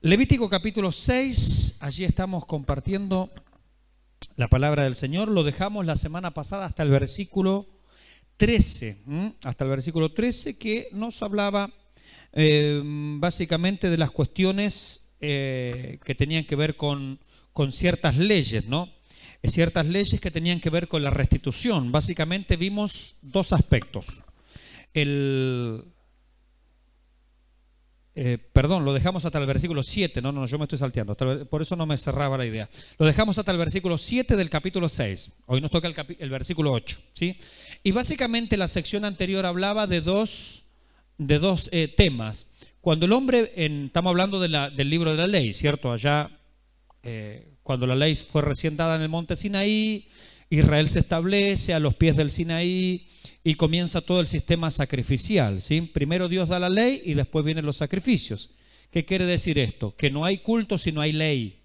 Levítico capítulo 6, allí estamos compartiendo la palabra del Señor. Lo dejamos la semana pasada hasta el versículo 13, hasta el versículo 13, que nos hablaba básicamente de las cuestiones que tenían que ver con ciertas leyes, ¿no? Ciertas leyes que tenían que ver con la restitución. Básicamente vimos dos aspectos. Perdón, lo dejamos hasta el versículo 7, no, yo me estoy salteando, por eso no me cerraba la idea. Lo dejamos hasta el versículo 7 del capítulo 6, hoy nos toca el versículo 8, ¿sí? Y básicamente la sección anterior hablaba de dos temas. Cuando el hombre, estamos hablando del libro de la ley, ¿cierto? Allá, cuando la ley fue recién dada en el monte Sinaí, Israel se establece a los pies del Sinaí y comienza todo el sistema sacrificial, ¿sí? Primero Dios da la ley y después vienen los sacrificios. ¿Qué quiere decir esto? Que no hay culto si no hay ley.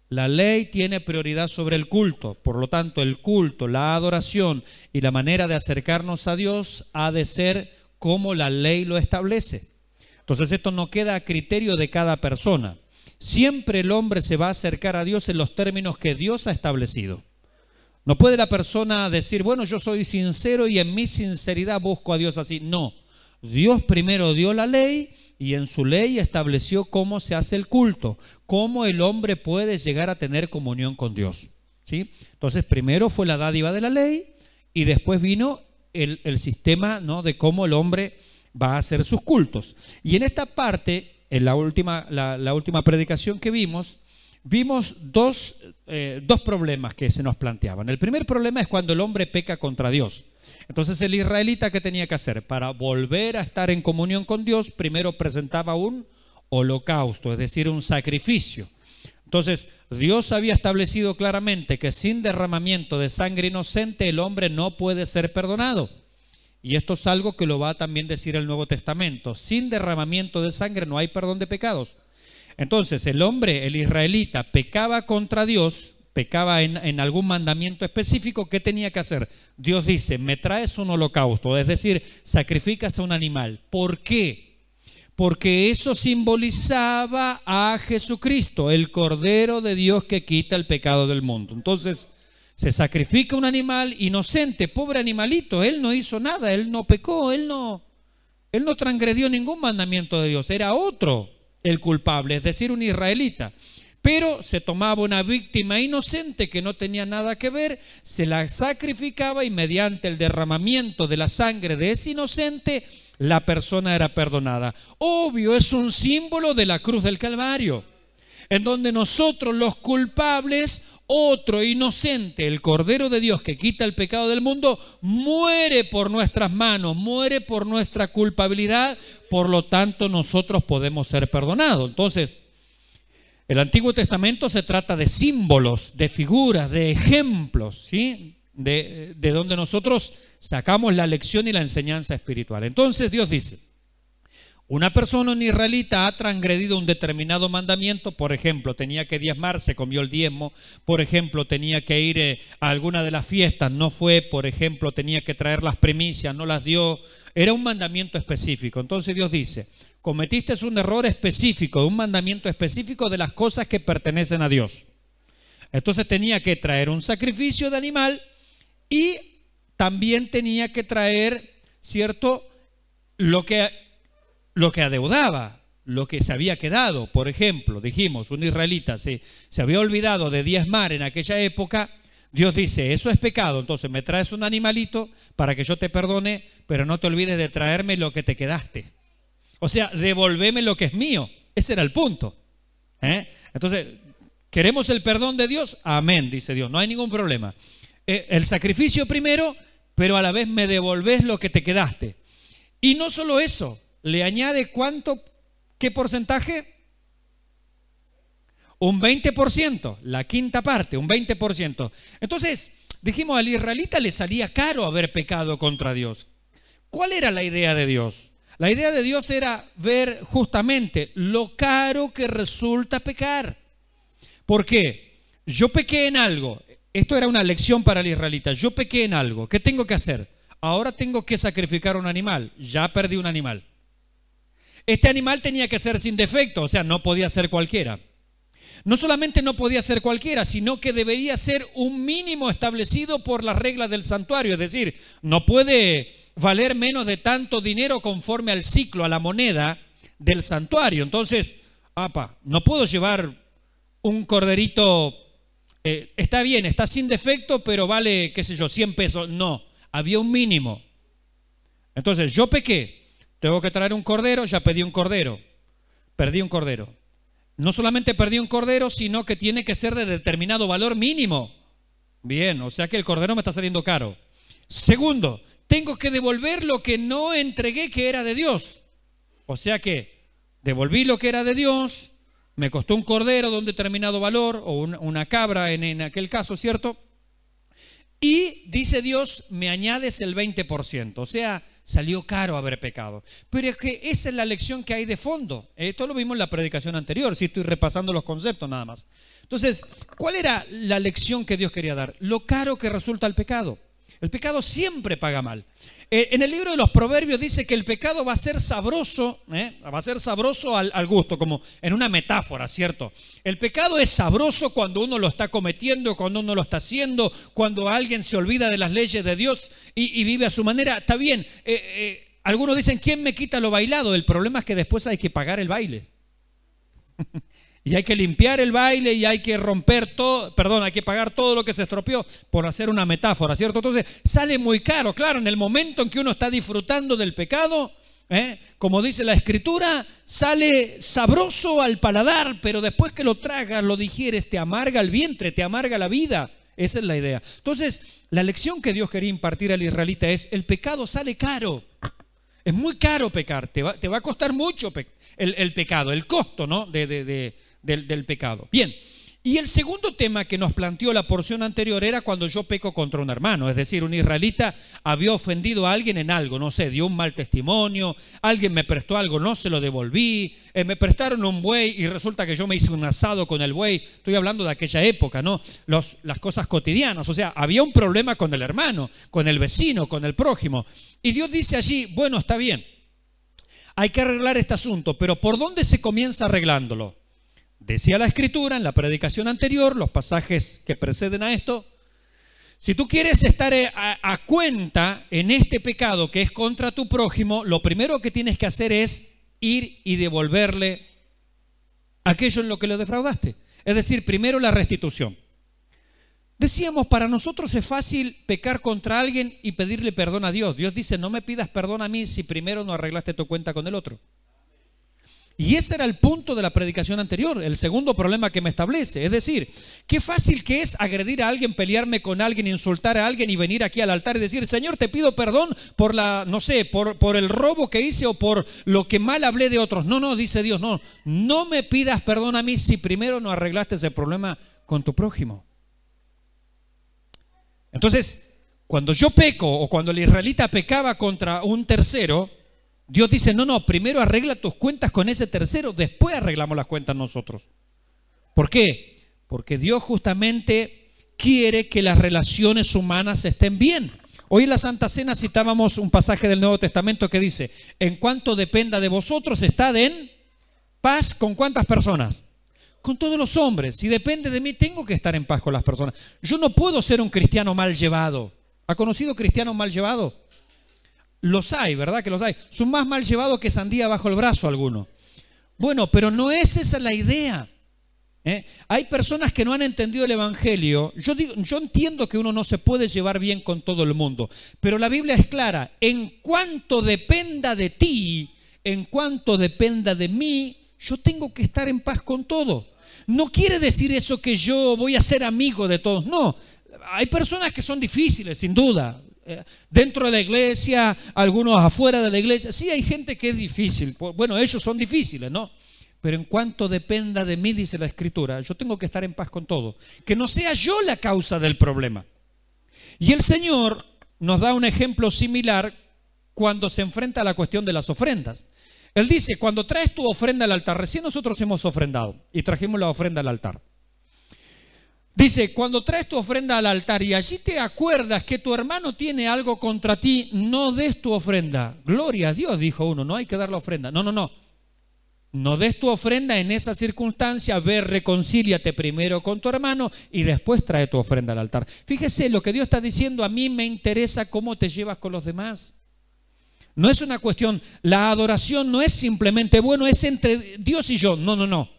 La ley tiene prioridad sobre el culto, por lo tanto el culto, la adoración y la manera de acercarnos a Dios ha de ser como la ley lo establece. Entonces esto no queda a criterio de cada persona. Siempre el hombre se va a acercar a Dios en los términos que Dios ha establecido. No puede la persona decir, bueno, yo soy sincero y en mi sinceridad busco a Dios así. No, Dios primero dio la ley y en su ley estableció cómo se hace el culto, cómo el hombre puede llegar a tener comunión con Dios, ¿sí? Entonces primero fue la dádiva de la ley y después vino el sistema, ¿no?, de cómo el hombre va a hacer sus cultos. Y en esta parte, en la última predicación que vimos dos problemas que se nos planteaban. El primer problema es cuando el hombre peca contra Dios. Entonces el israelita, ¿qué tenía que hacer? Para volver a estar en comunión con Dios, primero presentaba un holocausto, es decir, un sacrificio. Entonces Dios había establecido claramente que sin derramamiento de sangre inocente el hombre no puede ser perdonado. Y esto es algo que lo va a también decir el Nuevo Testamento. Sin derramamiento de sangre no hay perdón de pecados. Entonces el hombre, el israelita, pecaba contra Dios, pecaba en algún mandamiento específico. ¿Qué tenía que hacer? Dios dice, me traes un holocausto, es decir, sacrificas a un animal. ¿Por qué? Porque eso simbolizaba a Jesucristo, el Cordero de Dios que quita el pecado del mundo. Entonces se sacrifica un animal inocente, pobre animalito, él no hizo nada, él no pecó, él no transgredió ningún mandamiento de Dios, era otro el culpable, es decir, un israelita. Pero se tomaba una víctima inocente que no tenía nada que ver, se la sacrificaba y mediante el derramamiento de la sangre de ese inocente, la persona era perdonada. Obvio, es un símbolo de la cruz del Calvario, en donde nosotros los culpables, otro inocente, el Cordero de Dios que quita el pecado del mundo, muere por nuestras manos, muere por nuestra culpabilidad, por lo tanto nosotros podemos ser perdonados. Entonces, el Antiguo Testamento se trata de símbolos, de figuras, de ejemplos, ¿sí? De donde nosotros sacamos la lección y la enseñanza espiritual. Entonces Dios dice, una persona, un israelita, ha transgredido un determinado mandamiento, por ejemplo, tenía que diezmar, se comió el diezmo, por ejemplo, tenía que ir a alguna de las fiestas, no fue, por ejemplo, tenía que traer las primicias, no las dio, era un mandamiento específico. Entonces Dios dice, cometiste un error específico, un mandamiento específico de las cosas que pertenecen a Dios. Entonces tenía que traer un sacrificio de animal y también tenía que traer, ¿cierto?, lo que adeudaba, lo que se había quedado. Por ejemplo, dijimos, un israelita se había olvidado de diezmar en aquella época. Dios dice, eso es pecado, entonces me traes un animalito para que yo te perdone, pero no te olvides de traerme lo que te quedaste. O sea, devolveme lo que es mío. Ese era el punto. Entonces, ¿queremos el perdón de Dios? Amén, dice Dios, no hay ningún problema. El sacrificio primero, pero a la vez me devolvés lo que te quedaste. Y no solo eso, le añade ¿cuánto? ¿Qué porcentaje? Un 20%, la quinta parte, un 20%. Entonces, dijimos, al israelita le salía caro haber pecado contra Dios. ¿Cuál era la idea de Dios? La idea de Dios era ver justamente lo caro que resulta pecar. ¿Por qué? Yo pequé en algo. Esto era una lección para el israelita. Yo pequé en algo. ¿Qué tengo que hacer? Ahora tengo que sacrificar un animal. Ya perdí un animal. este animal tenía que ser sin defecto, o sea, no podía ser cualquiera. No solamente no podía ser cualquiera, sino que debería ser un mínimo establecido por las reglas del santuario, es decir, no puede valer menos de tanto dinero conforme al ciclo, a la moneda del santuario. Entonces, no puedo llevar un corderito, está bien, está sin defecto, pero vale, qué sé yo, 100 pesos. No, había un mínimo. Entonces, yo pequé, tengo que traer un cordero, ya pedí un cordero, perdí un cordero. No solamente perdí un cordero, sino que tiene que ser de determinado valor mínimo. Bien, o sea que el cordero me está saliendo caro. Segundo, tengo que devolver lo que no entregué que era de Dios. O sea que devolví lo que era de Dios, me costó un cordero de un determinado valor, o una cabra en aquel caso, ¿cierto? Y dice Dios, me añades el 20%, o sea, salió caro haber pecado. Pero es que esa es la lección que hay de fondo. Esto lo vimos en la predicación anterior, si estoy repasando los conceptos nada más. Entonces, ¿cuál era la lección que Dios quería dar? Lo caro que resulta el pecado. El pecado siempre paga mal. En el libro de los Proverbios dice que el pecado va a ser sabroso, va a ser sabroso al gusto, como en una metáfora, ¿cierto? El pecado es sabroso cuando uno lo está cometiendo, cuando uno lo está haciendo, cuando alguien se olvida de las leyes de Dios y vive a su manera. Está bien, algunos dicen, ¿quién me quita lo bailado? El problema es que después hay que pagar el baile. Y hay que limpiar el baile y hay que romper todo, hay que pagar todo lo que se estropeó, por hacer una metáfora, ¿cierto? Entonces sale muy caro, claro, en el momento en que uno está disfrutando del pecado, como dice la Escritura, sale sabroso al paladar, pero después que lo tragas, lo digieres, te amarga el vientre, te amarga la vida. Esa es la idea. Entonces, la lección que Dios quería impartir al israelita es, el pecado sale caro. Es muy caro pecar, te va a costar mucho el pecado, el costo, ¿no? del pecado. Bien, y el segundo tema que nos planteó la porción anterior era cuando yo peco contra un hermano, es decir, un israelita había ofendido a alguien en algo, no sé, dio un mal testimonio, alguien me prestó algo, no se lo devolví, me prestaron un buey y resulta que yo me hice un asado con el buey. Estoy hablando de aquella época, ¿no? Las cosas cotidianas, o sea, había un problema con el hermano, con el vecino, con el prójimo. Y Dios dice allí, bueno, está bien, hay que arreglar este asunto, pero ¿por dónde se comienza arreglándolo? Decía la Escritura en la predicación anterior, los pasajes que preceden a esto, si tú quieres estar a cuenta en este pecado que es contra tu prójimo, lo primero que tienes que hacer es ir y devolverle aquello en lo que lo defraudaste. Es decir, primero la restitución. Decíamos, para nosotros es fácil pecar contra alguien y pedirle perdón a Dios. Dios dice, no me pidas perdón a mí si primero no arreglaste tu cuenta con el otro. Y ese era el punto de la predicación anterior, el segundo problema que me establece. Es decir, qué fácil que es agredir a alguien, pelearme con alguien, insultar a alguien y venir aquí al altar y decir, Señor, te pido perdón por por el robo que hice o por lo que mal hablé de otros. No, dice Dios, no me pidas perdón a mí si primero no arreglaste ese problema con tu prójimo. Entonces, cuando yo peco o cuando el israelita pecaba contra un tercero, Dios dice, no, primero arregla tus cuentas con ese tercero, después arreglamos las cuentas nosotros. ¿Por qué? Porque Dios justamente quiere que las relaciones humanas estén bien. Hoy en la Santa Cena citábamos un pasaje del Nuevo Testamento que dice, en cuanto dependa de vosotros, estad en paz ¿con cuántas personas? Con todos los hombres. Si depende de mí, tengo que estar en paz con las personas. Yo no puedo ser un cristiano mal llevado. ¿Ha conocido cristianos mal llevados? Los hay, ¿verdad que los hay? Son más mal llevados que sandía bajo el brazo algunos. Bueno, pero no es esa la idea. Hay personas que no han entendido el Evangelio. Yo entiendo que uno no se puede llevar bien con todo el mundo, pero la Biblia es clara. En cuanto dependa de ti, en cuanto dependa de mí, yo tengo que estar en paz con todos. No quiere decir eso que yo voy a ser amigo de todos. No, hay personas que son difíciles, sin duda. Dentro de la iglesia, algunos afuera de la iglesia. Sí, hay gente que es difícil. Bueno, ellos son difíciles, ¿no? Pero en cuanto dependa de mí, dice la Escritura, yo tengo que estar en paz con todo. Que no sea yo la causa del problema. Y el Señor nos da un ejemplo similar cuando se enfrenta a la cuestión de las ofrendas. Él dice, cuando traes tu ofrenda al altar, recién nosotros hemos ofrendado y trajimos la ofrenda al altar. Dice, cuando traes tu ofrenda al altar y allí te acuerdas que tu hermano tiene algo contra ti, no des tu ofrenda. Gloria a Dios, dijo uno, no hay que dar la ofrenda. No. No des tu ofrenda en esa circunstancia, ve, reconcíliate primero con tu hermano y después trae tu ofrenda al altar. Fíjese lo que Dios está diciendo, a mí me interesa cómo te llevas con los demás. No es una cuestión, la adoración no es simplemente, bueno, es entre Dios y yo. No, no, no.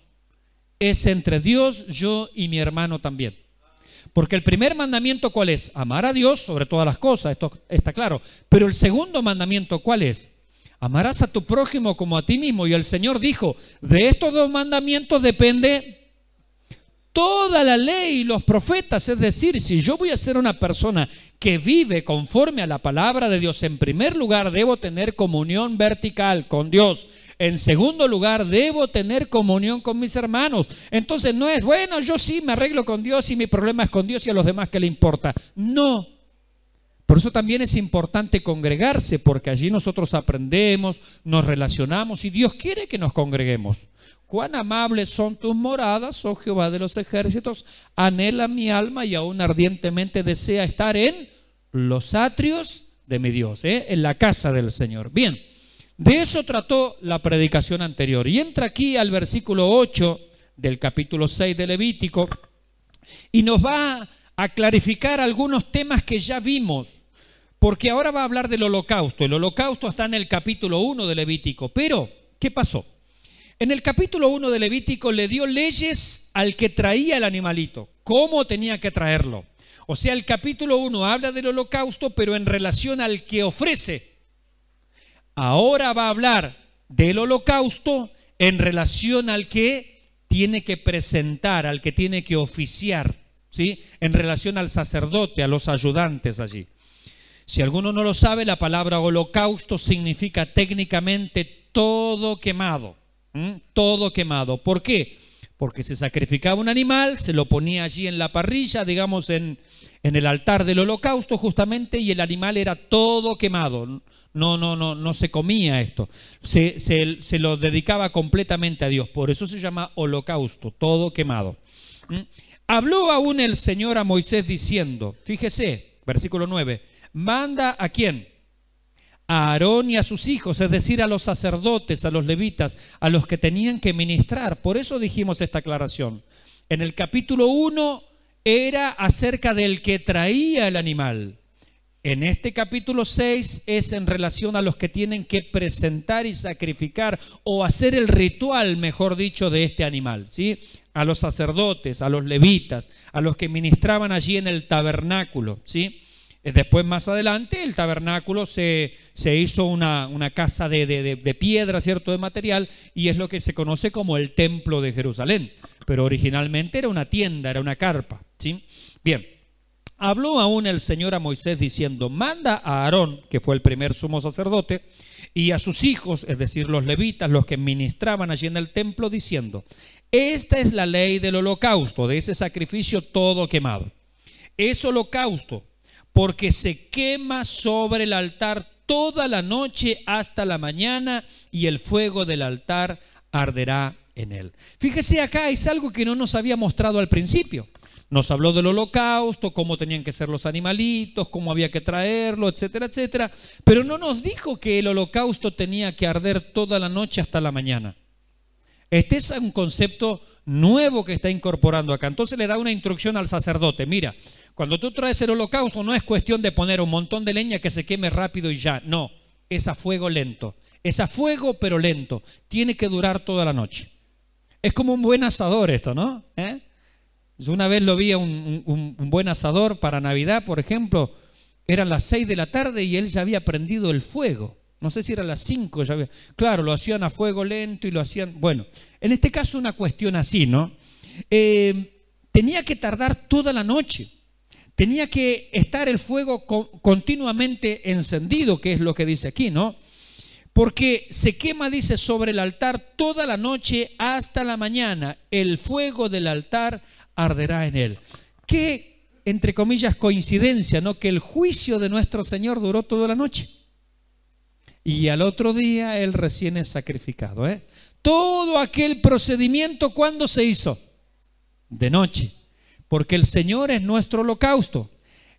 Es entre Dios, yo y mi hermano también. Porque el primer mandamiento, ¿cuál es? Amar a Dios sobre todas las cosas, esto está claro. Pero el segundo mandamiento, ¿cuál es? Amarás a tu prójimo como a ti mismo. Y el Señor dijo, de estos dos mandamientos depende toda la ley y los profetas. Es decir, si yo voy a ser una persona que vive conforme a la palabra de Dios, en primer lugar debo tener comunión vertical con Dios. En segundo lugar debo tener comunión con mis hermanos. Entonces no es, bueno, yo sí me arreglo con Dios y mi problema es con Dios y a los demás ¿qué le importa? No. Por eso también es importante congregarse, porque allí nosotros aprendemos, nos relacionamos y Dios quiere que nos congreguemos. Cuán amables son tus moradas, oh Jehová de los ejércitos, anhela mi alma y aún ardientemente desea estar en los atrios de mi Dios, en la casa del Señor. Bien, de eso trató la predicación anterior. Y entra aquí al versículo 8 del capítulo 6 de Levítico y nos va a clarificar algunos temas que ya vimos, porque ahora va a hablar del holocausto. El holocausto está en el capítulo 1 de Levítico, pero ¿qué pasó? En el capítulo 1 de Levítico le dio leyes al que traía el animalito, cómo tenía que traerlo. O sea, el capítulo 1 habla del holocausto, pero en relación al que ofrece. Ahora va a hablar del holocausto en relación al que tiene que presentar, al que tiene que oficiar, ¿sí? En relación al sacerdote, a los ayudantes allí. Si alguno no lo sabe, la palabra holocausto significa técnicamente todo quemado. Todo quemado. ¿Por qué? Porque se sacrificaba un animal, se lo ponía allí en la parrilla, digamos en el altar del holocausto justamente, y el animal era todo quemado. No se comía esto. Se lo dedicaba completamente a Dios. Por eso se llama holocausto, todo quemado. Habló aún el Señor a Moisés diciendo, fíjese, versículo 9, manda ¿a quién? A Aarón y a sus hijos, es decir, a los sacerdotes, a los levitas, a los que tenían que ministrar. Por eso dijimos esta aclaración. En el capítulo 1 era acerca del que traía el animal. En este capítulo 6 es en relación a los que tienen que presentar y sacrificar o hacer el ritual, mejor dicho, de este animal, ¿sí? A los sacerdotes, a los levitas, a los que ministraban allí en el tabernáculo, ¿sí? Después, más adelante, el tabernáculo se hizo una casa de piedra, ¿cierto?, de material, y es lo que se conoce como el templo de Jerusalén. Pero originalmente era una tienda, era una carpa, ¿sí? Bien, habló aún el Señor a Moisés diciendo, manda a Aarón, que fue el primer sumo sacerdote, y a sus hijos, es decir, los levitas, los que ministraban allí en el templo, diciendo, esta es la ley del holocausto, de ese sacrificio todo quemado. Es holocausto, porque se quema sobre el altar toda la noche hasta la mañana y el fuego del altar arderá en él. Fíjese, acá es algo que no nos había mostrado al principio. Nos habló del holocausto, cómo tenían que ser los animalitos, cómo había que traerlo, etcétera, etcétera. Pero no nos dijo que el holocausto tenía que arder toda la noche hasta la mañana. Este es un concepto nuevo que está incorporando acá. Entonces le da una instrucción al sacerdote. Mira, cuando tú traes el holocausto no es cuestión de poner un montón de leña que se queme rápido y ya. No, es a fuego lento. Es a fuego pero lento. Tiene que durar toda la noche. Es como un buen asador esto, ¿no? Yo una vez lo vi a un buen asador para Navidad, por ejemplo. Eran las 6 de la tarde y él ya había prendido el fuego. No sé si era las 5 ya había. Claro, lo hacían a fuego lento y lo hacían. Bueno, en este caso una cuestión así, ¿no? Tenía que tardar toda la noche. Tenía que estar el fuego continuamente encendido, que es lo que dice aquí, ¿no? Porque se quema, dice, sobre el altar toda la noche hasta la mañana. El fuego del altar arderá en él. Qué, entre comillas, coincidencia, ¿no? Que el juicio de nuestro Señor duró toda la noche. Y al otro día Él recién es sacrificado. Todo aquel procedimiento, ¿cuándo se hizo? De noche. Porque el Señor es nuestro holocausto.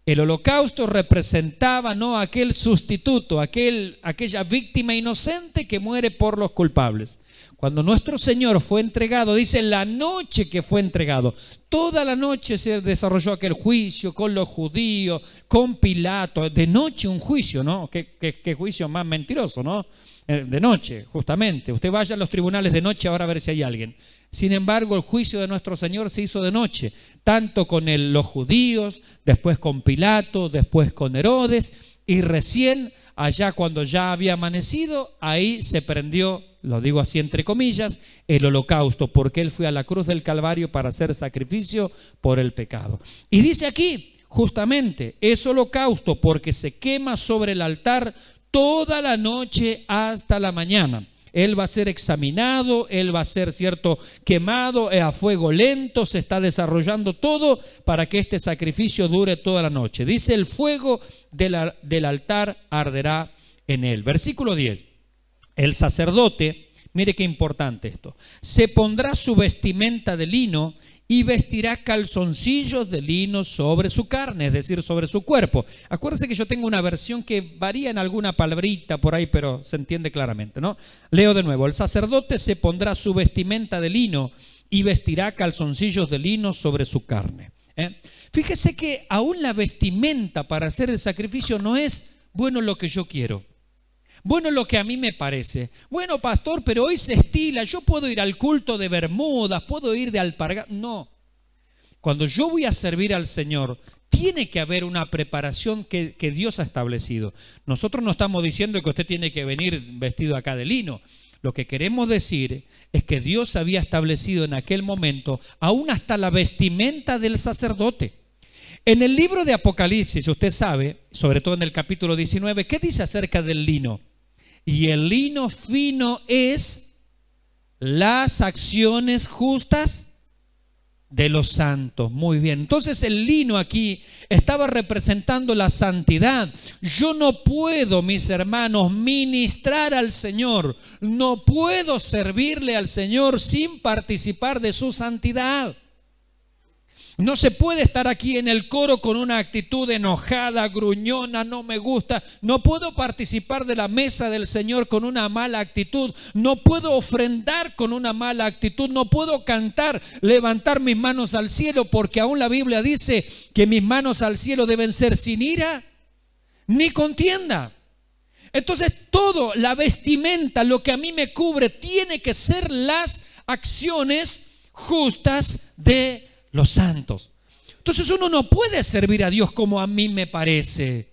El holocausto representaba, ¿no?, aquel sustituto, aquella víctima inocente que muere por los culpables. Cuando nuestro Señor fue entregado, dice la noche que fue entregado, toda la noche se desarrolló aquel juicio con los judíos, con Pilato, de noche un juicio, ¿no? ¿Qué juicio más mentiroso, ¿no? De noche, justamente. Usted vaya a los tribunales de noche ahora a ver si hay alguien. Sin embargo, el juicio de nuestro Señor se hizo de noche, tanto con los judíos, después con Pilato, después con Herodes, y recién allá cuando ya había amanecido, ahí se prendió, lo digo así entre comillas, el holocausto, porque Él fue a la cruz del Calvario para hacer sacrificio por el pecado. Y dice aquí, justamente, es holocausto porque se quema sobre el altar toda la noche hasta la mañana. Él va a ser examinado, Él va a ser, cierto, quemado a fuego lento, se está desarrollando todo para que este sacrificio dure toda la noche. Dice, el fuego del altar arderá en él. Versículo 10. El sacerdote, mire qué importante esto, se pondrá su vestimenta de lino y vestirá calzoncillos de lino sobre su carne, es decir, sobre su cuerpo. Acuérdense que yo tengo una versión que varía en alguna palabrita por ahí, pero se entiende claramente, ¿no? Leo de nuevo. El sacerdote se pondrá su vestimenta de lino y vestirá calzoncillos de lino sobre su carne. Fíjese que aún la vestimenta para hacer el sacrificio no es, bueno, lo que yo quiero. Bueno, lo que a mí me parece. Bueno, pastor, pero hoy se estila, yo puedo ir al culto de bermudas, puedo ir de alpargatas. No. Cuando yo voy a servir al Señor, tiene que haber una preparación que Dios ha establecido. Nosotros no estamos diciendo que usted tiene que venir vestido acá de lino. Lo que queremos decir es que Dios había establecido en aquel momento aún hasta la vestimenta del sacerdote. En el libro de Apocalipsis, usted sabe, sobre todo en el capítulo 19, ¿qué dice acerca del lino? Y el lino fino es las acciones justas de los santos. Muy bien. Entonces el lino aquí estaba representando la santidad. Yo no puedo, mis hermanos, ministrar al Señor. No puedo servirle al Señor sin participar de su santidad. No se puede estar aquí en el coro con una actitud enojada, gruñona, no me gusta. No puedo participar de la mesa del Señor con una mala actitud. No puedo ofrendar con una mala actitud. No puedo cantar, levantar mis manos al cielo, porque aún la Biblia dice que mis manos al cielo deben ser sin ira ni contienda. Entonces todo, la vestimenta, lo que a mí me cubre, tiene que ser las acciones justas de los santos. Entonces uno no puede servir a Dios como a mí me parece.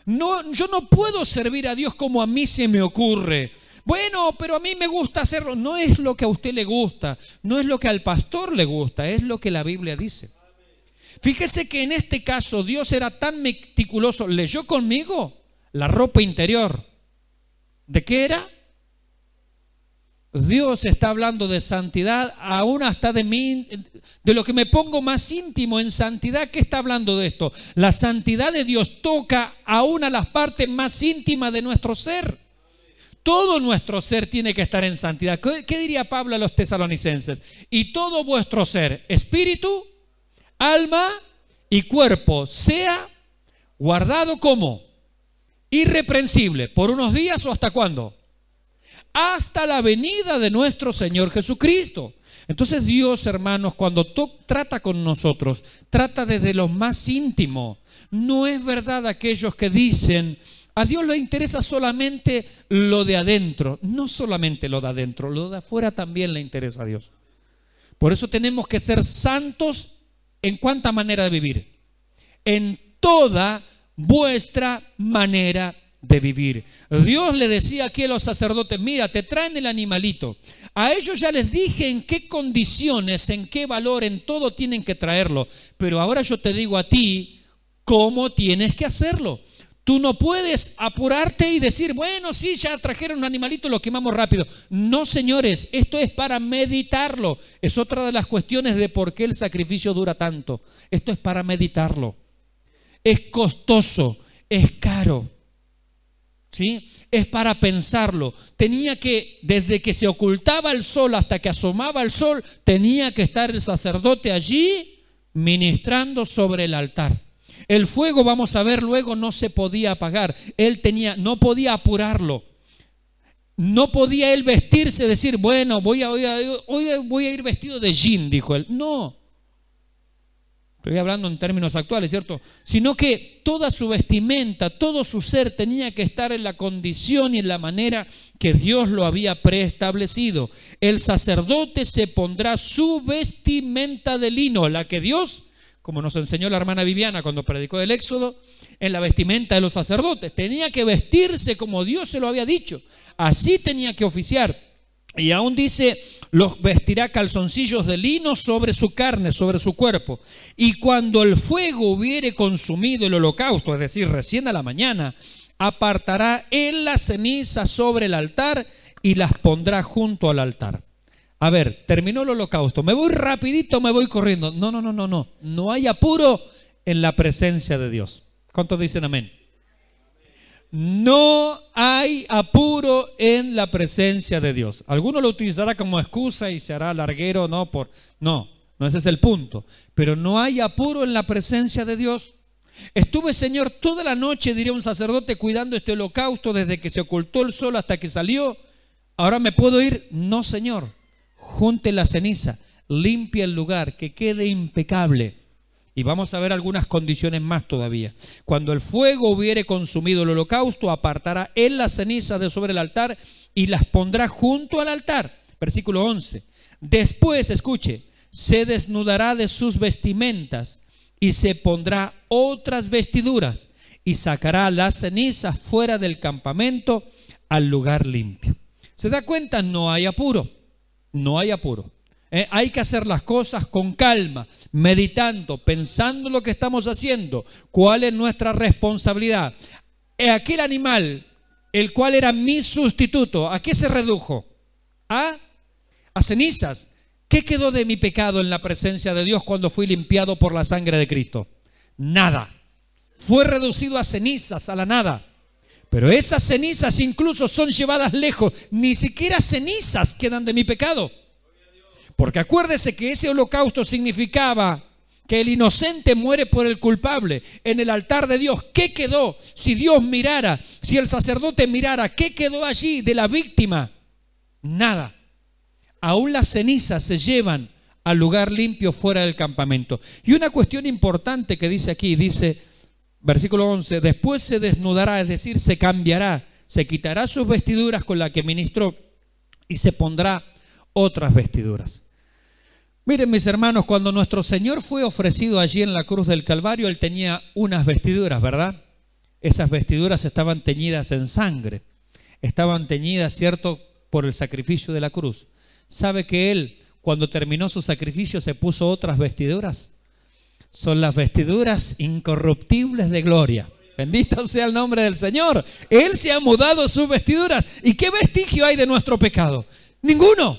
No, yo no puedo servir a Dios como a mí se me ocurre. Bueno, pero a mí me gusta hacerlo. No es lo que a usted le gusta, no es lo que al pastor le gusta, es lo que la Biblia dice. Fíjese que en este caso Dios era tan meticuloso. ¿Leyó conmigo la ropa interior? ¿De qué era? Dios está hablando de santidad, aún hasta de mí, de lo que me pongo más íntimo en santidad. ¿Qué está hablando de esto? La santidad de Dios toca aún a las partes más íntimas de nuestro ser. Todo nuestro ser tiene que estar en santidad. ¿Qué diría Pablo a los tesalonicenses? Y todo vuestro ser, espíritu, alma y cuerpo, sea guardado como irreprensible, ¿por unos días o hasta cuándo? Hasta la venida de nuestro Señor Jesucristo. Entonces Dios, hermanos, cuando trata con nosotros, trata desde lo más íntimo. No es verdad aquellos que dicen, a Dios le interesa solamente lo de adentro. No solamente lo de adentro, lo de afuera también le interesa a Dios. Por eso tenemos que ser santos. ¿En cuánta manera de vivir? En toda vuestra manera de vivir. Dios le decía aquí a los sacerdotes, mira, te traen el animalito. A ellos ya les dije en qué condiciones, en qué valor, en todo tienen que traerlo. Pero ahora yo te digo a ti cómo tienes que hacerlo. Tú no puedes apurarte y decir, bueno, sí, ya trajeron un animalito, lo quemamos rápido. No, señores, esto es para meditarlo. Es otra de las cuestiones de por qué el sacrificio dura tanto. Esto es para meditarlo. Es costoso, es caro. ¿Sí? Es para pensarlo. Tenía que, desde que se ocultaba el sol hasta que asomaba el sol, tenía que estar el sacerdote allí ministrando sobre el altar. El fuego, vamos a ver luego, no se podía apagar. No podía apurarlo. No podía él vestirse, decir, bueno, hoy voy a ir vestido de jean, dijo él. No. Estoy hablando en términos actuales, ¿cierto? Sino que toda su vestimenta, todo su ser tenía que estar en la condición y en la manera que Dios lo había preestablecido. El sacerdote se pondrá su vestimenta de lino, la que Dios, como nos enseñó la hermana Viviana cuando predicó el Éxodo, en la vestimenta de los sacerdotes. Tenía que vestirse como Dios se lo había dicho. Así tenía que oficiar. Y aún dice, los vestirá calzoncillos de lino sobre su carne, sobre su cuerpo. Y cuando el fuego hubiere consumido el holocausto, es decir, recién a la mañana, apartará él las cenizas sobre el altar y las pondrá junto al altar. A ver, terminó el holocausto. Me voy rapidito, me voy corriendo. No. No hay apuro en la presencia de Dios. ¿Cuántos dicen amén? No hay apuro en la presencia de Dios. Alguno lo utilizará como excusa y se hará larguero, no, ese es el punto. Pero no hay apuro en la presencia de Dios. Estuve, Señor, toda la noche, diría un sacerdote, cuidando este holocausto desde que se ocultó el sol hasta que salió. ¿Ahora me puedo ir? No, Señor. Junte la ceniza, limpia el lugar, que quede impecable. Y vamos a ver algunas condiciones más todavía. Cuando el fuego hubiere consumido el holocausto, apartará él las cenizas de sobre el altar y las pondrá junto al altar. Versículo 11. Después, escuche, se desnudará de sus vestimentas y se pondrá otras vestiduras y sacará las cenizas fuera del campamento al lugar limpio. ¿Se da cuenta? No hay apuro. No hay apuro. Hay que hacer las cosas con calma, meditando, pensando lo que estamos haciendo, cuál es nuestra responsabilidad. Aquel animal, el cual era mi sustituto, ¿a qué se redujo? A cenizas. ¿Qué quedó de mi pecado en la presencia de Dios cuando fui limpiado por la sangre de Cristo? Nada. Fue reducido a cenizas, a la nada. Pero esas cenizas incluso son llevadas lejos. Ni siquiera cenizas quedan de mi pecado. Porque acuérdese que ese holocausto significaba que el inocente muere por el culpable en el altar de Dios. ¿Qué quedó? Si Dios mirara, si el sacerdote mirara, ¿qué quedó allí de la víctima? Nada. Aún las cenizas se llevan al lugar limpio fuera del campamento. Y una cuestión importante que dice aquí, dice, versículo 11, después se desnudará, es decir, se cambiará, se quitará sus vestiduras con las que ministró y se pondrá otras vestiduras. Miren, mis hermanos, cuando nuestro Señor fue ofrecido allí en la cruz del Calvario, Él tenía unas vestiduras, ¿verdad? Esas vestiduras estaban teñidas en sangre, estaban teñidas, ¿cierto?, por el sacrificio de la cruz. ¿Sabe que Él, cuando terminó su sacrificio, se puso otras vestiduras? Son las vestiduras incorruptibles de gloria. Bendito sea el nombre del Señor. Él se ha mudado sus vestiduras. ¿Y qué vestigio hay de nuestro pecado? Ninguno.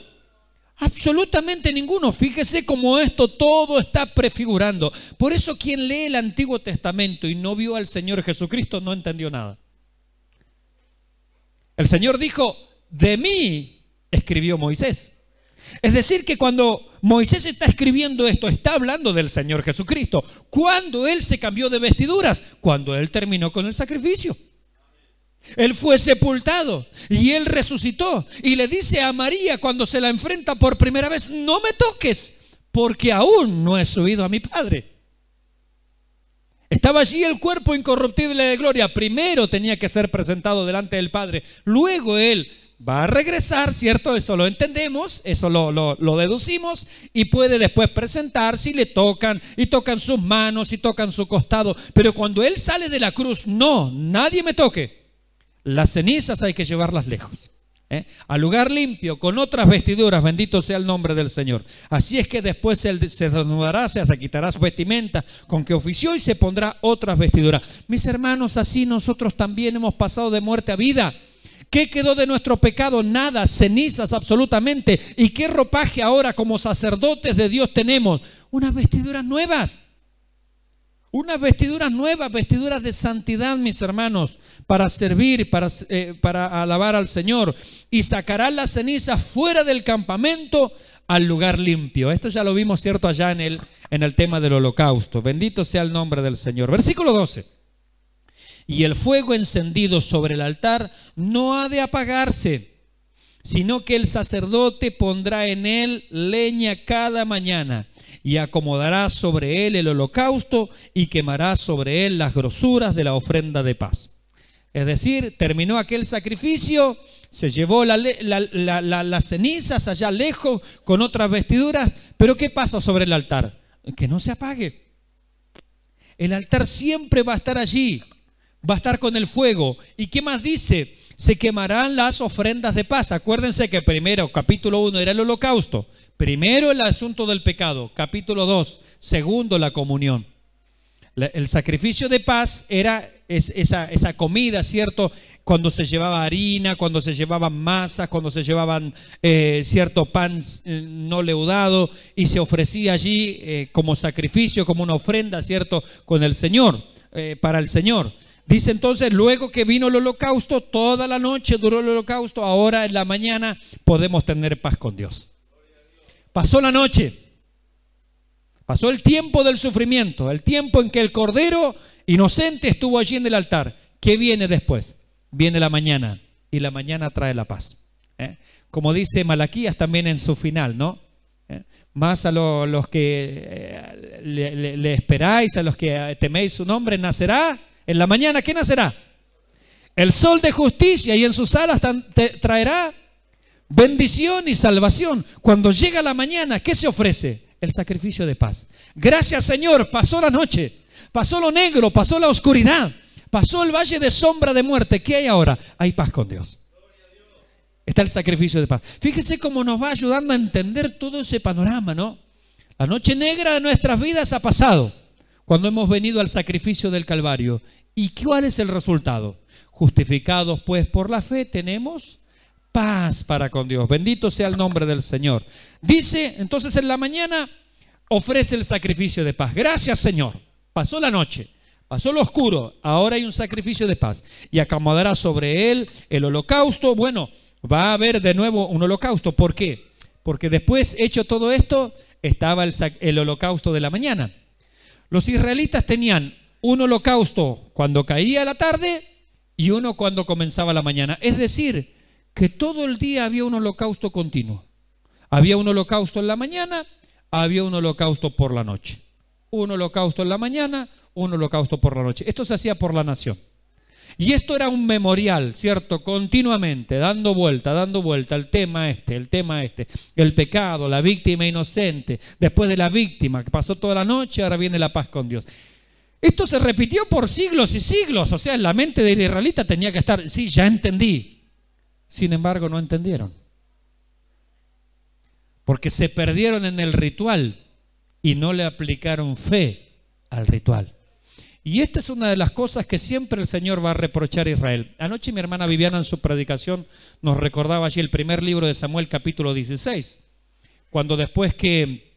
Absolutamente ninguno. Fíjese cómo esto todo está prefigurando. Por eso quien lee el Antiguo Testamento y no vio al Señor Jesucristo no entendió nada. El Señor dijo, de mí escribió Moisés. Es decir, que cuando Moisés está escribiendo esto, está hablando del Señor Jesucristo. ¿Cuándo Él se cambió de vestiduras? Cuando Él terminó con el sacrificio. Él fue sepultado y Él resucitó. Y le dice a María cuando se la enfrenta por primera vez, no me toques, porque aún no he subido a mi Padre. Estaba allí el cuerpo incorruptible de gloria. Primero tenía que ser presentado delante del Padre. Luego Él va a regresar, ¿cierto? Eso lo entendemos, eso lo deducimos, y puede después presentarse y le tocan, y tocan sus manos, y tocan su costado. Pero cuando Él sale de la cruz, no, nadie me toque. Las cenizas hay que llevarlas lejos, al lugar limpio, con otras vestiduras, bendito sea el nombre del Señor. Así es que después Él se desnudará, se quitará su vestimenta con que ofició y se pondrá otras vestiduras. Mis hermanos, así nosotros también hemos pasado de muerte a vida. ¿Qué quedó de nuestro pecado? Nada, cenizas absolutamente. ¿Y qué ropaje ahora como sacerdotes de Dios tenemos? Unas vestiduras nuevas. Unas vestiduras nuevas, vestiduras de santidad, mis hermanos, para servir, para alabar al Señor. Y sacarán las cenizas fuera del campamento al lugar limpio. Esto ya lo vimos, ¿cierto?, allá en el tema del holocausto. Bendito sea el nombre del Señor. Versículo 12. Y el fuego encendido sobre el altar no ha de apagarse, sino que el sacerdote pondrá en él leña cada mañana y acomodará sobre él el holocausto y quemará sobre él las grosuras de la ofrenda de paz. Es decir, terminó aquel sacrificio, se llevó las cenizas allá lejos con otras vestiduras, pero ¿qué pasa sobre el altar? Que no se apague. El altar siempre va a estar allí, va a estar con el fuego. ¿Y qué más dice? Se quemarán las ofrendas de paz. Acuérdense que primero, capítulo 1 era el holocausto. Primero el asunto del pecado. Capítulo 2, segundo la comunión. El sacrificio de paz era esa comida, ¿cierto? Cuando se llevaba harina, cuando se llevaban masas, cuando se llevaban cierto pan no leudado y se ofrecía allí como sacrificio, como una ofrenda, ¿cierto? Con el Señor, para el Señor. Dice entonces, luego que vino el holocausto, toda la noche duró el holocausto, ahora en la mañana podemos tener paz con Dios. Pasó la noche, pasó el tiempo del sufrimiento, el tiempo en que el Cordero inocente estuvo allí en el altar. ¿Qué viene después? Viene la mañana, y la mañana trae la paz. Como dice Malaquías también en su final, ¿no? Más a los que le esperáis, a los que teméis su nombre, nacerá en la mañana. ¿Qué nacerá? El sol de justicia, y en sus alas traerá bendición y salvación. Cuando llega la mañana, ¿qué se ofrece? El sacrificio de paz. Gracias, Señor, pasó la noche, pasó lo negro, pasó la oscuridad, pasó el valle de sombra de muerte. ¿Qué hay ahora? Hay paz con Dios. Está el sacrificio de paz. Fíjese cómo nos va ayudando a entender todo ese panorama, ¿no? La noche negra de nuestras vidas ha pasado cuando hemos venido al sacrificio del Calvario. ¿Y cuál es el resultado? Justificados pues por la fe, tenemos paz para con Dios. Bendito sea el nombre del Señor. Dice, entonces en la mañana ofrece el sacrificio de paz. Gracias, Señor. Pasó la noche, pasó lo oscuro, ahora hay un sacrificio de paz. Y acomodará sobre él el holocausto. Bueno, va a haber de nuevo un holocausto. ¿Por qué? Porque después, hecho todo esto, estaba el holocausto de la mañana. Los israelitas tenían un holocausto cuando caía la tarde y uno cuando comenzaba la mañana. Es decir, que todo el día había un holocausto continuo. Había un holocausto en la mañana, había un holocausto por la noche. Un holocausto en la mañana, un holocausto por la noche. Esto se hacía por la nación. Y esto era un memorial, ¿cierto? Continuamente, dando vuelta, el tema este, el pecado, la víctima inocente. Después de la víctima, que pasó toda la noche, ahora viene la paz con Dios. Esto se repitió por siglos y siglos. O sea, en la mente del israelita tenía que estar, sí, ya entendí. Sin embargo, no entendieron. Porque se perdieron en el ritual y no le aplicaron fe al ritual. Y esta es una de las cosas que siempre el Señor va a reprochar a Israel. Anoche mi hermana Viviana en su predicación nos recordaba allí el primer libro de Samuel, capítulo 16. Cuando después que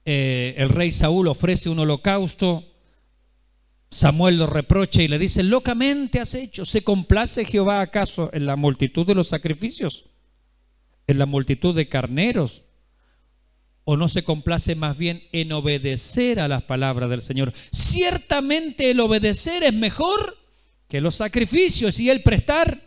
el rey Saúl ofrece un holocausto, Samuel lo reprocha y le dice, locamente has hecho. ¿Se complace Jehová acaso en la multitud de los sacrificios? ¿En la multitud de carneros? ¿O no se complace más bien en obedecer a las palabras del Señor? Ciertamente el obedecer es mejor que los sacrificios y el prestar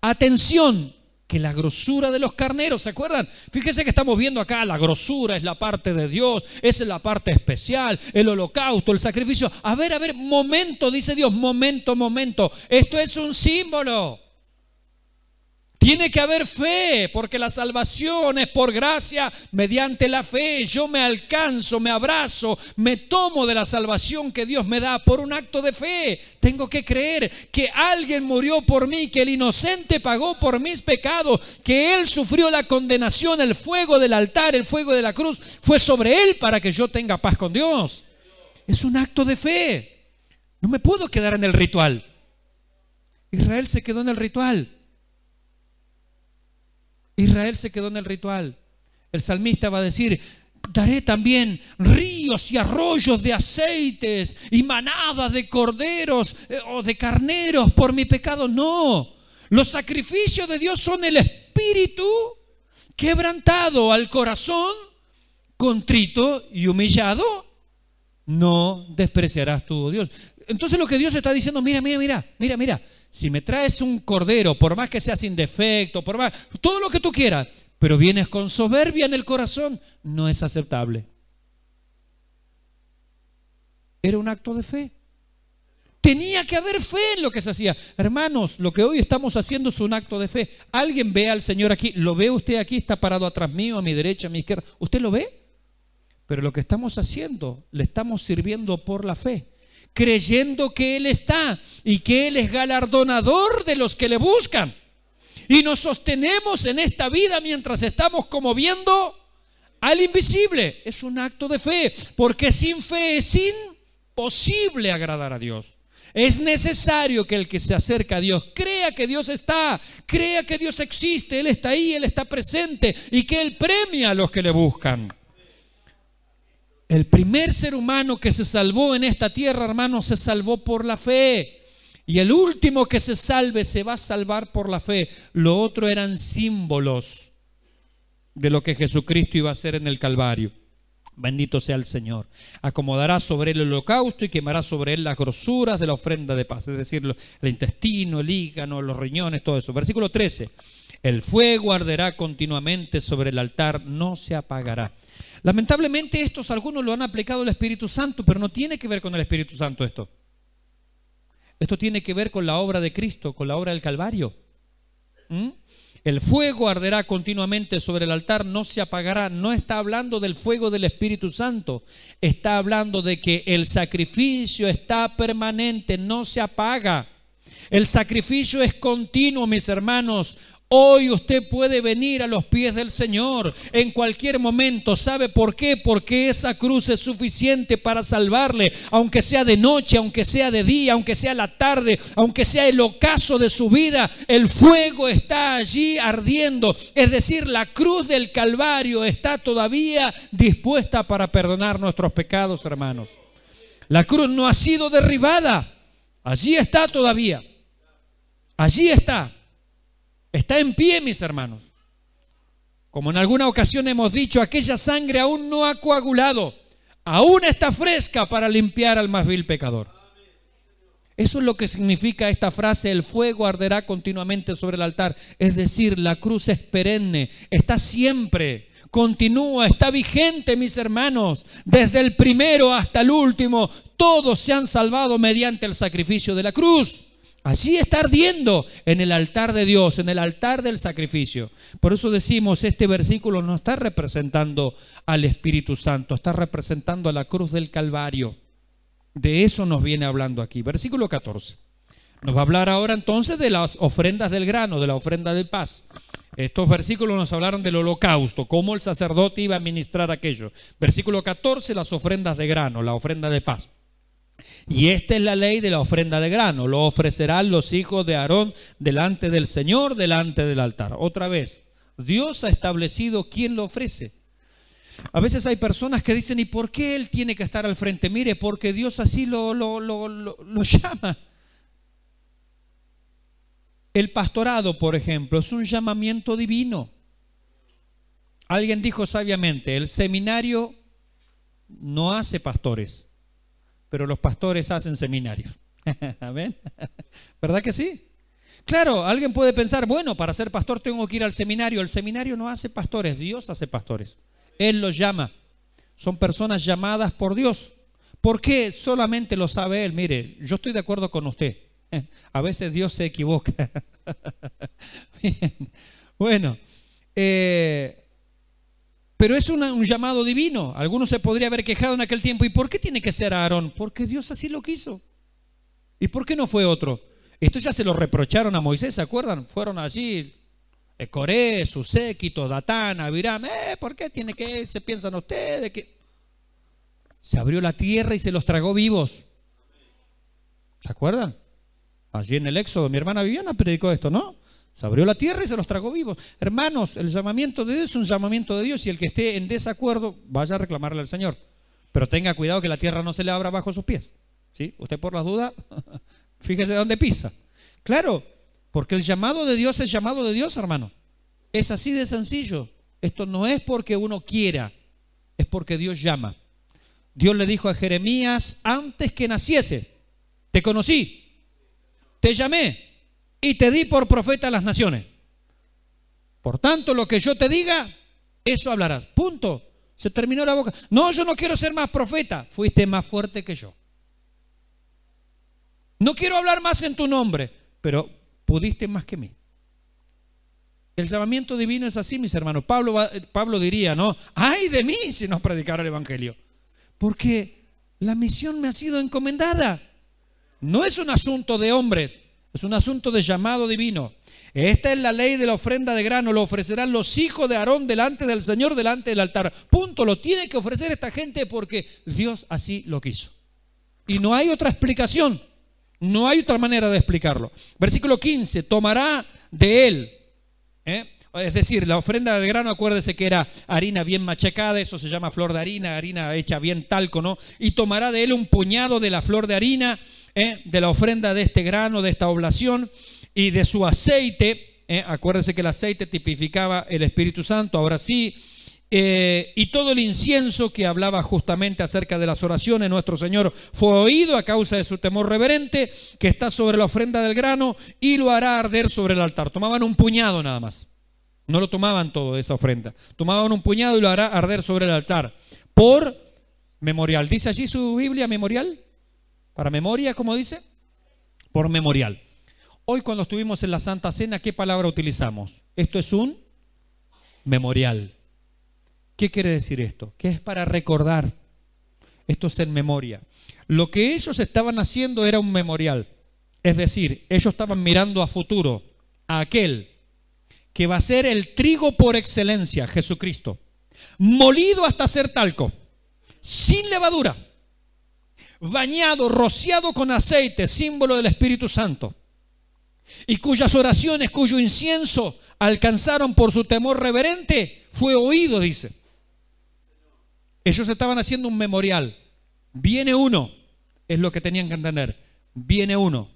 atención que la grosura de los carneros. ¿Se acuerdan? Fíjense que estamos viendo acá, la grosura es la parte de Dios, esa es la parte especial, el holocausto, el sacrificio. A ver, momento, dice Dios, momento. Esto es un símbolo. Tiene que haber fe, porque la salvación es por gracia mediante la fe. Yo me alcanzo, me abrazo, me tomo de la salvación que Dios me da por un acto de fe. Tengo que creer que alguien murió por mí, que el inocente pagó por mis pecados, que Él sufrió la condenación, el fuego del altar, el fuego de la cruz, fue sobre Él para que yo tenga paz con Dios. Es un acto de fe. No me puedo quedar en el ritual. Israel se quedó en el ritual. Israel se quedó en el ritual. El salmista va a decir, daré también ríos y arroyos de aceites y manadas de corderos o de carneros por mi pecado. No, los sacrificios de Dios son el espíritu quebrantado, al corazón contrito y humillado, no despreciarás tú, oh Dios. Entonces lo que Dios está diciendo, mira, si me traes un cordero, por más que sea sin defecto, por más, todo lo que tú quieras, pero vienes con soberbia en el corazón, no es aceptable. Era un acto de fe. Tenía que haber fe en lo que se hacía. Hermanos, lo que hoy estamos haciendo es un acto de fe. Alguien ve al Señor aquí, ¿lo ve usted aquí? Está parado atrás mío, a mi derecha, a mi izquierda. ¿Usted lo ve? Pero lo que estamos haciendo, le estamos sirviendo por la fe, creyendo que Él está y que Él es galardonador de los que le buscan. Y nos sostenemos en esta vida mientras estamos como viendo al invisible. Es un acto de fe, porque sin fe es imposible agradar a Dios. Es necesario que el que se acerca a Dios crea que Dios está, crea que Dios existe, Él está ahí, Él está presente y que Él premia a los que le buscan. El primer ser humano que se salvó en esta tierra, hermanos, se salvó por la fe. Y el último que se salve se va a salvar por la fe. Lo otro eran símbolos de lo que Jesucristo iba a hacer en el Calvario. Bendito sea el Señor. Acomodará sobre él el holocausto y quemará sobre él las grosuras de la ofrenda de paz. Es decir, el intestino, el hígado, los riñones, todo eso. Versículo 13. El fuego arderá continuamente sobre el altar, no se apagará. Lamentablemente estos algunos lo han aplicado al Espíritu Santo, pero no tiene que ver con el Espíritu Santo esto. Esto tiene que ver con la obra de Cristo, con la obra del Calvario. El fuego arderá continuamente sobre el altar, no se apagará. No está hablando del fuego del Espíritu Santo. Está hablando de que el sacrificio está permanente, no se apaga. El sacrificio es continuo, mis hermanos. Hoy usted puede venir a los pies del Señor en cualquier momento. ¿Sabe por qué? Porque esa cruz es suficiente para salvarle, aunque sea de noche, aunque sea de día, aunque sea la tarde, aunque sea el ocaso de su vida. El fuego está allí ardiendo. Es decir, la cruz del Calvario está todavía dispuesta para perdonar nuestros pecados, hermanos. La cruz no ha sido derribada. Allí está todavía. Allí está. Está en pie, mis hermanos. Como en alguna ocasión hemos dicho, aquella sangre aún no ha coagulado, aún está fresca para limpiar al más vil pecador. Eso es lo que significa esta frase: el fuego arderá continuamente sobre el altar. Es decir, la cruz es perenne, está siempre, continúa, está vigente, mis hermanos. Desde el primero hasta el último, todos se han salvado mediante el sacrificio de la cruz. Allí está ardiendo en el altar de Dios, en el altar del sacrificio. Por eso decimos, este versículo no está representando al Espíritu Santo, está representando a la cruz del Calvario. De eso nos viene hablando aquí. Versículo 14. Nos va a hablar ahora entonces de las ofrendas del grano, de la ofrenda de paz. Estos versículos nos hablaron del holocausto, cómo el sacerdote iba a administrar aquello. Versículo 14, las ofrendas de grano, la ofrenda de paz. Y esta es la ley de la ofrenda de grano: lo ofrecerán los hijos de Aarón delante del Señor, delante del altar. Otra vez, Dios ha establecido quién lo ofrece. A veces hay personas que dicen: ¿y por qué él tiene que estar al frente? Mire, porque Dios así lo llama. El pastorado, por ejemplo, es un llamamiento divino. Alguien dijo sabiamente: el seminario no hace pastores, pero los pastores hacen seminarios. ¿Amén? ¿Verdad que sí? Claro, alguien puede pensar: bueno, para ser pastor tengo que ir al seminario. El seminario no hace pastores, Dios hace pastores. Él los llama. Son personas llamadas por Dios. ¿Por qué? Solamente lo sabe Él. Mire, yo estoy de acuerdo con usted. A veces Dios se equivoca. Bien. Bueno, pero es un llamado divino. Algunos se podría haber quejado en aquel tiempo: ¿y por qué tiene que ser Aarón? Porque Dios así lo quiso. ¿Y por qué no fue otro? Esto ya se lo reprocharon a Moisés, ¿se acuerdan? Fueron allí Coré, su séquito, Datán, Abiram. ¿Por qué tiene que, se piensan ustedes que se abrió la tierra y se los tragó vivos? ¿Se acuerdan? Allí en el Éxodo, mi hermana Viviana predicó esto, ¿no? Se abrió la tierra y se los tragó vivos. Hermanos, el llamamiento de Dios es un llamamiento de Dios, y el que esté en desacuerdo vaya a reclamarle al Señor. Pero tenga cuidado que la tierra no se le abra bajo sus pies. ¿Sí? Usted, por las dudas, fíjese dónde pisa. Claro, porque el llamado de Dios es llamado de Dios, hermano. Es así de sencillo. Esto no es porque uno quiera, es porque Dios llama. Dios le dijo a Jeremías, antes que nacieses, te conocí, te llamé y te di por profeta a las naciones. Por tanto, lo que yo te diga, eso hablarás. Punto. Se terminó la boca. No, yo no quiero ser más profeta. Fuiste más fuerte que yo. No quiero hablar más en tu nombre, pero pudiste más que mí. El llamamiento divino es así, mis hermanos. Pablo diría, ¿no? ¡Ay de mí si no predicara el evangelio! Porque la misión me ha sido encomendada. No es un asunto de hombres, es un asunto de llamado divino. Esta es la ley de la ofrenda de grano, lo ofrecerán los hijos de Aarón delante del Señor, delante del altar. Punto, lo tiene que ofrecer esta gente porque Dios así lo quiso. Y no hay otra explicación, no hay otra manera de explicarlo. Versículo 15, tomará de él, es decir, la ofrenda de grano, acuérdese que era harina bien machacada, eso se llama flor de harina, harina hecha bien talco, ¿no? Y tomará de él un puñado de la flor de harina, de la ofrenda de este grano, de esta oblación, y de su aceite, acuérdese que el aceite tipificaba el Espíritu Santo, ahora sí, y todo el incienso que hablaba justamente acerca de las oraciones, nuestro Señor fue oído a causa de su temor reverente, que está sobre la ofrenda del grano, y lo hará arder sobre el altar. Tomaban un puñado nada más, no lo tomaban todo de esa ofrenda, tomaban un puñado y lo hará arder sobre el altar, por memorial. ¿Dice allí su Biblia memorial? ¿Para memoria, como dice? Por memorial. Hoy cuando estuvimos en la Santa Cena, ¿qué palabra utilizamos? Esto es un memorial. ¿Qué quiere decir esto? Que es para recordar. Esto es en memoria. Lo que ellos estaban haciendo era un memorial. Es decir, ellos estaban mirando a futuro, a aquel que va a ser el trigo por excelencia, Jesucristo, molido hasta ser talco, sin levadura, bañado, rociado con aceite, símbolo del Espíritu Santo, y cuyas oraciones, cuyo incienso alcanzaron por su temor reverente, fue oído, dice. Ellos estaban haciendo un memorial. Viene uno, es lo que tenían que entender. Viene uno.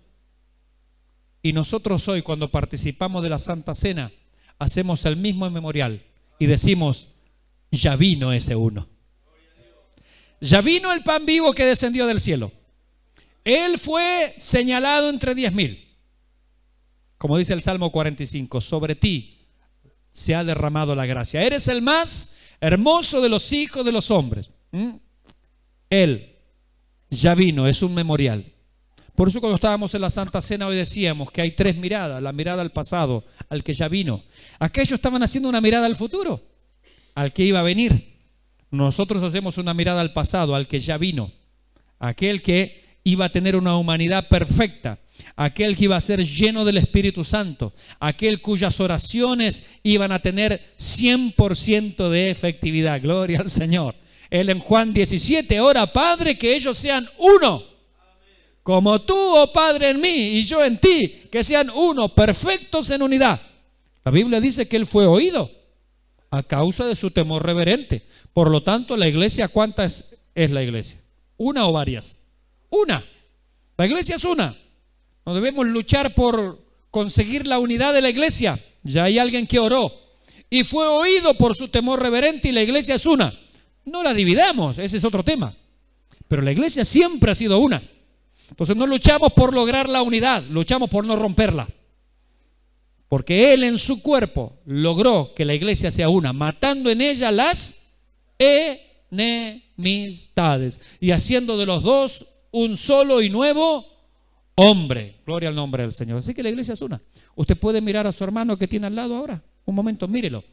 Y nosotros hoy, cuando participamos de la Santa Cena, hacemos el mismo memorial y decimos, ya vino ese uno. Ya vino el pan vivo que descendió del cielo. Él fue señalado entre 10.000. Como dice el Salmo 45, sobre ti se ha derramado la gracia. Eres el más hermoso de los hijos de los hombres. Él ya vino, es un memorial. Por eso cuando estábamos en la Santa Cena hoy decíamos que hay tres miradas. La mirada al pasado, al que ya vino. Aquellos estaban haciendo una mirada al futuro, al que iba a venir. Nosotros hacemos una mirada al pasado, al que ya vino. Aquel que iba a tener una humanidad perfecta. Aquel que iba a ser lleno del Espíritu Santo, aquel cuyas oraciones iban a tener 100% de efectividad. Gloria al Señor. Él en Juan 17, ora, Padre, que ellos sean uno, como tú, oh Padre, en mí y yo en ti, que sean uno, perfectos en unidad. La Biblia dice que Él fue oído a causa de su temor reverente. Por lo tanto, la iglesia, ¿cuántas es la iglesia? ¿Una o varias? Una. La iglesia es una. No debemos luchar por conseguir la unidad de la iglesia. Ya hay alguien que oró y fue oído por su temor reverente y la iglesia es una. No la dividamos, ese es otro tema. Pero la iglesia siempre ha sido una. Entonces no luchamos por lograr la unidad, luchamos por no romperla. Porque Él en su cuerpo logró que la iglesia sea una, matando en ella las enemistades y haciendo de los dos un solo y nuevo hombre. Gloria al nombre del Señor. Así que la iglesia es una. Usted puede mirar a su hermano que tiene al lado ahora. Un momento, mírelo.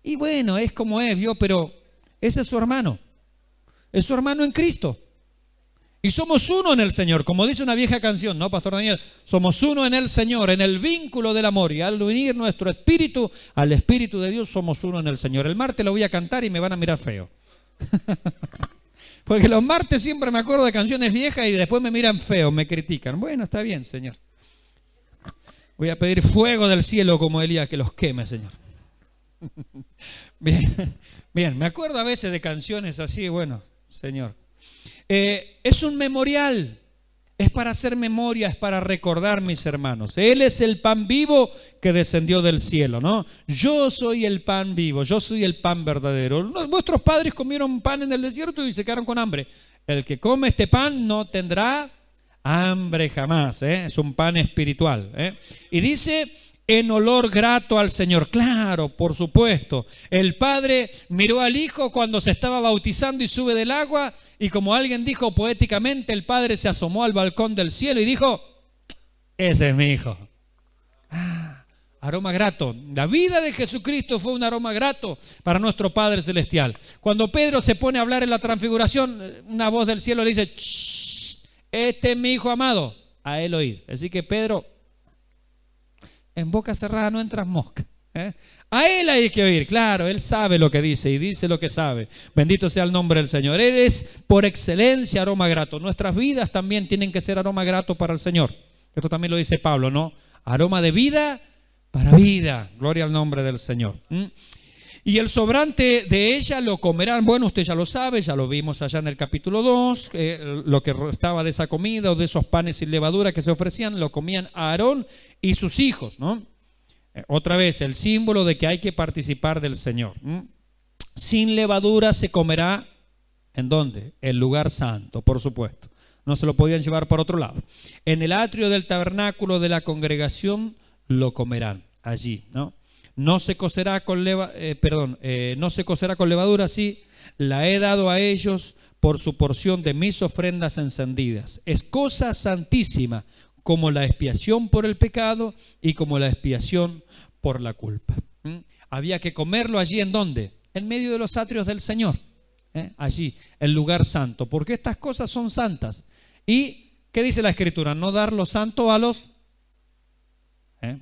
Y bueno, es como es, ¿vio? Pero ese es su hermano. Es su hermano en Cristo. Y somos uno en el Señor. Como dice una vieja canción, ¿no, Pastor Daniel? Somos uno en el Señor, en el vínculo del amor. Y al unir nuestro espíritu al Espíritu de Dios, somos uno en el Señor. El martes lo voy a cantar y me van a mirar feo. Porque los martes siempre me acuerdo de canciones viejas y después me miran feo, me critican. Bueno, está bien, Señor. Voy a pedir fuego del cielo como Elías que los queme, Señor. Bien, bien, me acuerdo a veces de canciones así, bueno, Señor. Es un memorial, Es para hacer memoria, es para recordar, mis hermanos. Él es el pan vivo que descendió del cielo, ¿no? Yo soy el pan vivo, yo soy el pan verdadero. Vuestros padres comieron pan en el desierto y se quedaron con hambre. El que come este pan no tendrá hambre jamás, ¿eh? Es un pan espiritual, ¿eh? Y dice, en olor grato al Señor. Claro, por supuesto. El Padre miró al Hijo cuando se estaba bautizando y sube del agua, y como alguien dijo poéticamente, el Padre se asomó al balcón del cielo y dijo, ese es mi Hijo. Aroma grato. La vida de Jesucristo fue un aroma grato para nuestro Padre Celestial. Cuando Pedro se pone a hablar en la transfiguración, una voz del cielo le dice, este es mi Hijo amado, a él oíd. Así que Pedro, en boca cerrada no entras mosca, ¿eh? A él hay que oír, claro, él sabe lo que dice y dice lo que sabe. Bendito sea el nombre del Señor. Él es por excelencia aroma grato. Nuestras vidas también tienen que ser aroma grato para el Señor. Esto también lo dice Pablo, ¿no? Aroma de vida para vida. Gloria al nombre del Señor. Y el sobrante de ella lo comerán. Bueno, usted ya lo sabe, ya lo vimos allá en el capítulo 2. Lo que restaba de esa comida o de esos panes sin levadura que se ofrecían, lo comían Aarón y sus hijos, ¿no? Otra vez, el símbolo de que hay que participar del Señor. Sin levadura se comerá, ¿en dónde? El lugar santo, por supuesto. No se lo podían llevar por otro lado. En el atrio del tabernáculo de la congregación lo comerán allí, ¿no? No se cocerá con no se cocerá con levadura, sí, la he dado a ellos por su porción de mis ofrendas encendidas. Es cosa santísima, como la expiación por el pecado y como la expiación por la culpa. Había que comerlo allí, ¿en dónde? En medio de los atrios del Señor, allí, el lugar santo, porque estas cosas son santas. ¿Y qué dice la Escritura? No dar lo santo a los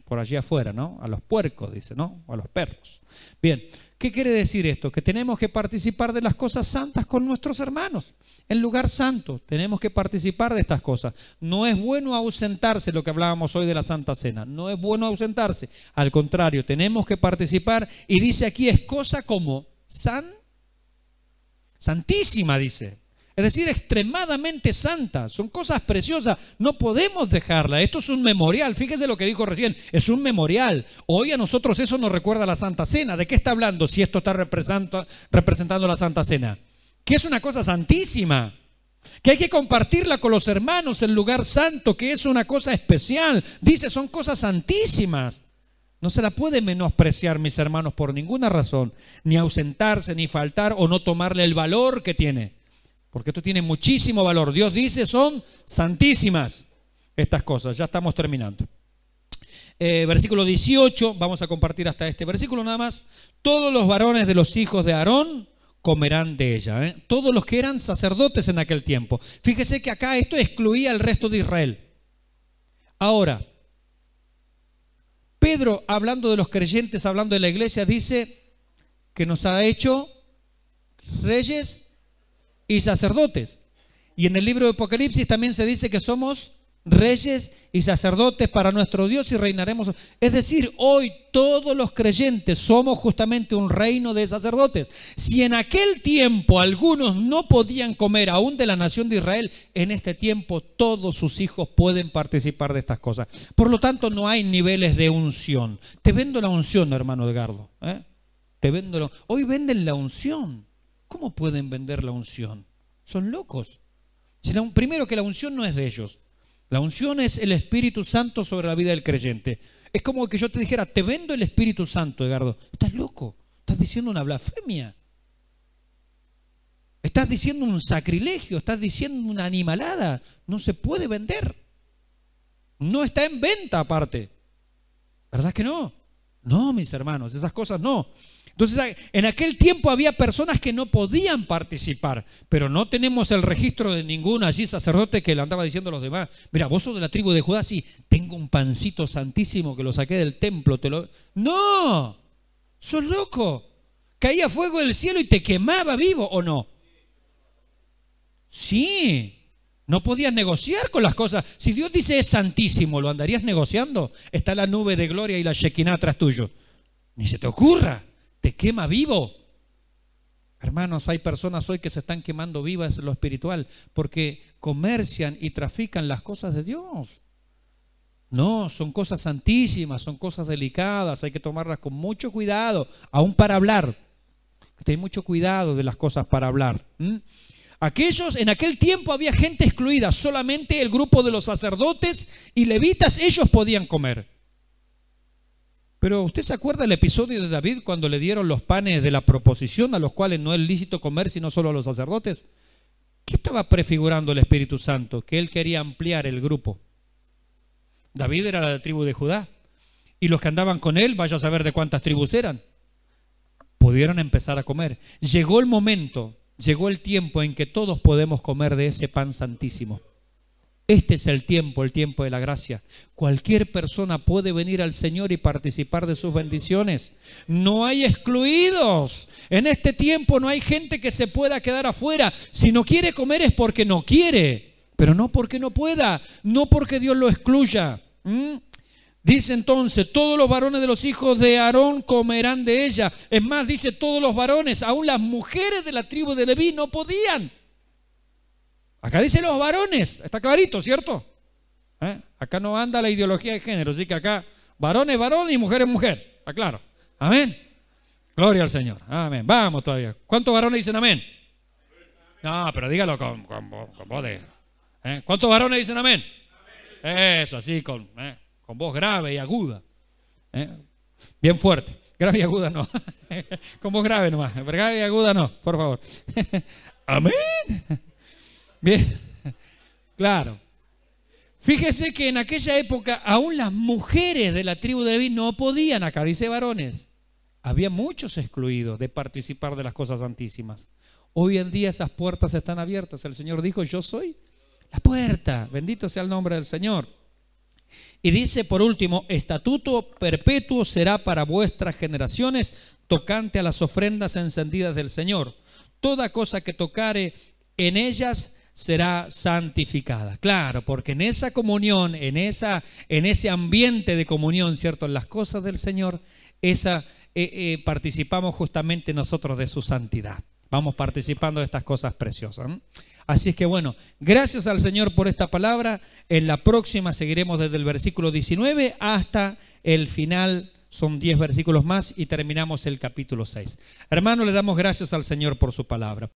por allí afuera, ¿no? A los puercos, dice, ¿no? O a los perros. Bien, ¿qué quiere decir esto? Que tenemos que participar de las cosas santas con nuestros hermanos. El lugar santo, tenemos que participar de estas cosas. No es bueno ausentarse, lo que hablábamos hoy de la Santa Cena. No es bueno ausentarse. Al contrario, tenemos que participar. Y dice aquí, es cosa como santísima, dice. Es decir, extremadamente santa. Son cosas preciosas. No podemos dejarla. Esto es un memorial. Fíjese lo que dijo recién. Es un memorial. Hoy a nosotros eso nos recuerda a la Santa Cena. ¿De qué está hablando si esto está representando la Santa Cena? Que es una cosa santísima. Que hay que compartirla con los hermanos, el lugar santo, que es una cosa especial. Dice, son cosas santísimas. No se la puede menospreciar, mis hermanos, por ninguna razón. Ni ausentarse, ni faltar o no tomarle el valor que tiene. Porque esto tiene muchísimo valor. Dios dice, son santísimas estas cosas. Ya estamos terminando. Versículo 18, vamos a compartir hasta este versículo nada más. Todos los varones de los hijos de Aarón comerán de ella. Todos los que eran sacerdotes en aquel tiempo. Fíjese que acá esto excluía al resto de Israel. Ahora, Pedro, hablando de los creyentes, hablando de la iglesia, dice que nos ha hecho reyes y sacerdotes. Y en el libro de Apocalipsis también se dice que somos reyes y sacerdotes para nuestro Dios y reinaremos. Es decir, hoy todos los creyentes somos justamente un reino de sacerdotes. Si en aquel tiempo algunos no podían comer aún de la nación de Israel, en este tiempo todos sus hijos pueden participar de estas cosas. Por lo tanto, no hay niveles de unción. Te vendo la unción, hermano Edgardo. Te vendo Hoy venden la unción. ¿Cómo pueden vender la unción? Son locos. Primero, que la unción no es de ellos. La unción es el Espíritu Santo sobre la vida del creyente. Es como que yo te dijera, te vendo el Espíritu Santo, Edgardo. Estás loco. Estás diciendo una blasfemia. Estás diciendo un sacrilegio. Estás diciendo una animalada. No se puede vender. No está en venta aparte. ¿Verdad que no? No, mis hermanos, esas cosas no. Entonces, en aquel tiempo había personas que no podían participar, pero no tenemos el registro de ningún allí sacerdote que le andaba diciendo a los demás, mira, vos sos de la tribu de Judá, sí, tengo un pancito santísimo que lo saqué del templo. ¡No! ¡Sos loco! Caía fuego del cielo y te quemaba vivo, ¿o no? Sí, no podías negociar con las cosas. Si Dios dice es santísimo, ¿lo andarías negociando? Está la nube de gloria y la Shekinah atrás tuyo. Ni se te ocurra. Te quema vivo. Hermanos, hay personas hoy que se están quemando vivas en lo espiritual porque comercian y trafican las cosas de Dios. No, son cosas santísimas, son cosas delicadas, hay que tomarlas con mucho cuidado, aún para hablar. Ten mucho cuidado de las cosas para hablar. En aquel tiempo había gente excluida, solamente el grupo de los sacerdotes y levitas, ellos podían comer. Pero ¿usted se acuerda del episodio de David cuando le dieron los panes de la proposición, a los cuales no es lícito comer sino solo a los sacerdotes? ¿Qué estaba prefigurando el Espíritu Santo? Que él quería ampliar el grupo. David era de la tribu de Judá, y los que andaban con él, vaya a saber de cuántas tribus eran, pudieron empezar a comer. Llegó el momento, llegó el tiempo en que todos podemos comer de ese pan santísimo. Este es el tiempo de la gracia. Cualquier persona puede venir al Señor y participar de sus bendiciones. No hay excluidos. En este tiempo no hay gente que se pueda quedar afuera. Si no quiere comer es porque no quiere, pero no porque no pueda, no porque Dios lo excluya. Dice entonces, todos los varones de los hijos de Aarón comerán de ella. Es más, dice todos los varones, aún las mujeres de la tribu de Leví no podían. Acá dice los varones, está clarito, ¿cierto? Acá no anda la ideología de género, así que acá varón es varón y mujer es mujer, está claro. Amén. Gloria al Señor. Amén. Vamos todavía. ¿Cuántos varones dicen amén? No, pero dígalo con voz de... ¿Cuántos varones dicen amén? Eso, así con voz grave y aguda. Bien fuerte. Grave y aguda no. Con voz grave nomás. Grave y aguda no, por favor. Amén. Bien, claro. Fíjese que en aquella época aún las mujeres de la tribu de Leví no podían, acá dice varones. Había muchos excluidos de participar de las cosas santísimas. Hoy en día esas puertas están abiertas. El Señor dijo, yo soy la puerta. Bendito sea el nombre del Señor. Y dice por último, estatuto perpetuo será para vuestras generaciones tocante a las ofrendas encendidas del Señor. Toda cosa que tocare en ellas será santificada. Claro, porque en esa comunión, en ese ambiente de comunión, ¿cierto? En las cosas del Señor, participamos justamente nosotros de su santidad. Vamos participando de estas cosas preciosas. Así es que bueno, gracias al Señor por esta palabra. En la próxima seguiremos desde el versículo 19 hasta el final. Son 10 versículos más y terminamos el capítulo 6. Hermanos, le damos gracias al Señor por su palabra.